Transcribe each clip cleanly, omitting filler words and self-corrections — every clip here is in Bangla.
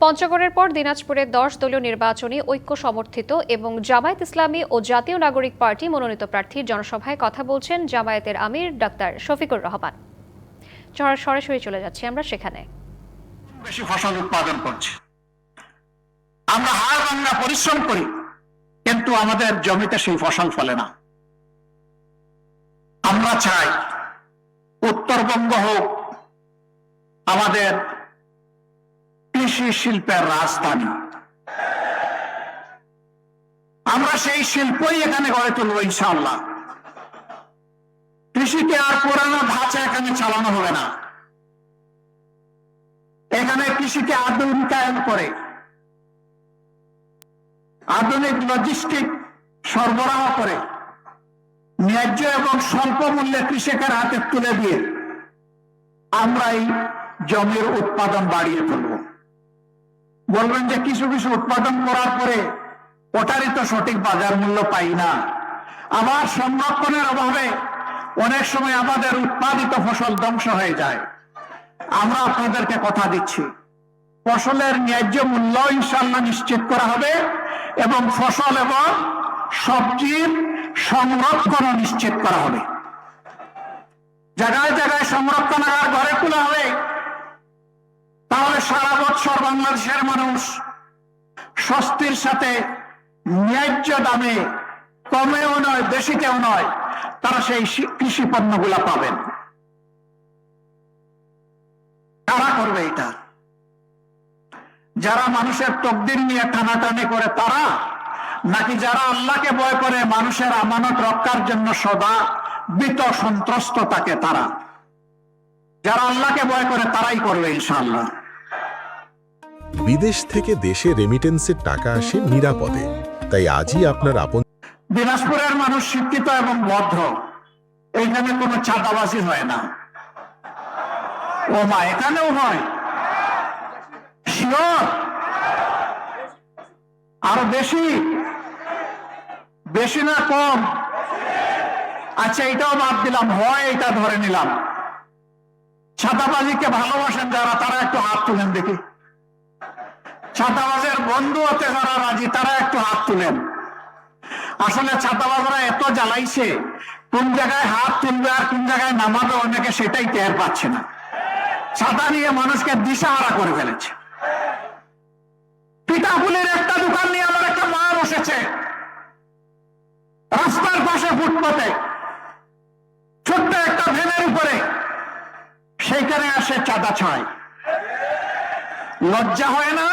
পঞ্চগড়ের পর দিনাজপুরে 10 দলীয় নির্বাচনী ঐক্য সমর্থিত এবং জামায়াত ইসলামী ও জাতীয় নাগরিক পার্টি মনোনীত প্রার্থীর জনসভায় কথা বলছেন জামায়াতের আমির ডাক্তার শফিকুর রহমান। সরাসরি চলে যাচ্ছি আমরা সেখানে। বেশি ফসল উৎপাদন করছে, আমরা হাড় ভাঙা পরিশ্রম করি, কিন্তু আমাদের জমিতে সেই ফসল ফলে না। আমরা চাই উত্তরবঙ্গ হোক আমাদের কৃষি শিল্পের রাজধানী। আমরা সেই শিল্পই এখানে গড়ে তুলব ইনশাআল্লাহ। কৃষিকে আর পুরানো ধাঁচা এখানে চালানো হবে না। এখানে কৃষিকে আধুনিকায়ন করে আধুনিক লজিস্টিক সরবরাহ করে ন্যায্য এবং স্বল্প মূল্যে কৃষকের হাতে তুলে দিয়ে আমরা এই জমির উৎপাদন বাড়িয়ে তুলব। বলবেন যে কিছু কিছু উৎপাদন করার পরে ওটারই তো সঠিক বাজার মূল্য পাই না, আবার সংরক্ষণের অভাবে অনেক সময় আমাদের উৎপাদিত ফসল ধ্বংস হয়ে যায়। আমরা আপনাদেরকে কথা দিচ্ছি, ফসলের ন্যায্য মূল্য ইনশাআল্লাহ নিশ্চিত করা হবে এবং ফসল এবং সবজির সংরক্ষণও নিশ্চিত করা হবে। জায়গায় জায়গায় সংরক্ষণাগার ঘরে তোলা হবে, তাহলে সারা বছর বাংলাদেশের মানুষ স্বস্তির সাথে ন্যায্য দামে, কমেও নয় বেশিতেও নয়, তারা সেই কৃষি পণ্যগুলা পাবেন। কারা করবে এটা? যারা মানুষের তকদির নিয়ে টানাটানি করে তারা, নাকি যারা আল্লাহকে ভয় করে মানুষের আমানত রক্ষার জন্য সদা ভীত সন্ত্রস্ত থাকে তারা? যারা আল্লাহকে ভয় করে তারাই করবে ইনশাআল্লাহ। বিদেশ থেকে দেশে রেমিটেন্সের টাকা আসে নিরাপদে, তাই আজই আপনার আপন। দিনাজপুরের মানুষ শিক্ষিত এবং ভদ্র, এখানে কোনো চাঁদাবাজি হয় না। ও মা, এখানেও হয়? শিওর? আরো বেশি? বেশি না কম? আচ্ছা, এটাও বাদ দিলাম, হয় এটা ধরে নিলাম। ছাতাবাজিকে ভালোবাসেন যারা, তারা একটু হাত তুলেন দেখি। ছাতাবাজের বন্ধু হতে যারা রাজি, তারা একটু হাত তুলেন। আসলে ছাতাবাজরা এত জ্বালাইছে, কোন জায়গায় হাত তুলবে আর কোন জায়গায় নামাবে অনেকে সেটাই টের পাচ্ছে না। ছাতা নিয়ে মানুষকে দিশাহারা করে ফেলেছে। পিঠাপুলির একটা দোকান নিয়ে আমার একটা মা বসেছে রাস্তার পাশে ফুটপাতে, ছোট্ট একটা ভ্যানের উপরে, সেইখানে আসে চাঁদা ছয়। লজ্জা হয় না?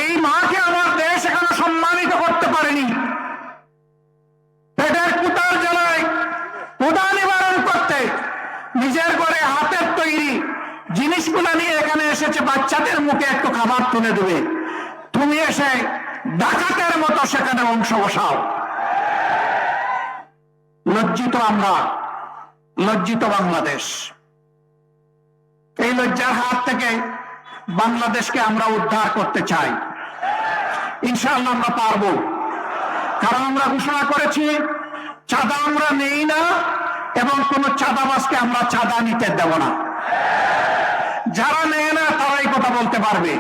এই মাকে আমার দেশ এখনো সম্মানিত করতে পারেনি। পেটের কুতার জ্বালায় ক্ষুধা নিবারণ করতে নিজের ঘরে হাতের তৈরি জিনিসগুলো নিয়ে এখানে এসেছে বাচ্চাদের মুখে একটু খাবার তুলে দেবে, তুমি এসে ডাকাতের মতো সেখানে অংশ বসাও। লজ্জিত আমরা, লজ্জিত বাংলাদেশ। এই লজ্জার হাত থেকে বাংলাদেশকে আমরা উদ্ধার করতে চাই। ইনশাআল্লাহ আমরা পারবো, কারণ আমরা ঘোষণা করেছি চাঁদা আমরা নেই না এবং কোন চাঁদাবাজকে আমরা চাঁদা নিতে দেব না। যারা নেয় না তারাই কথা বলতে পারবে।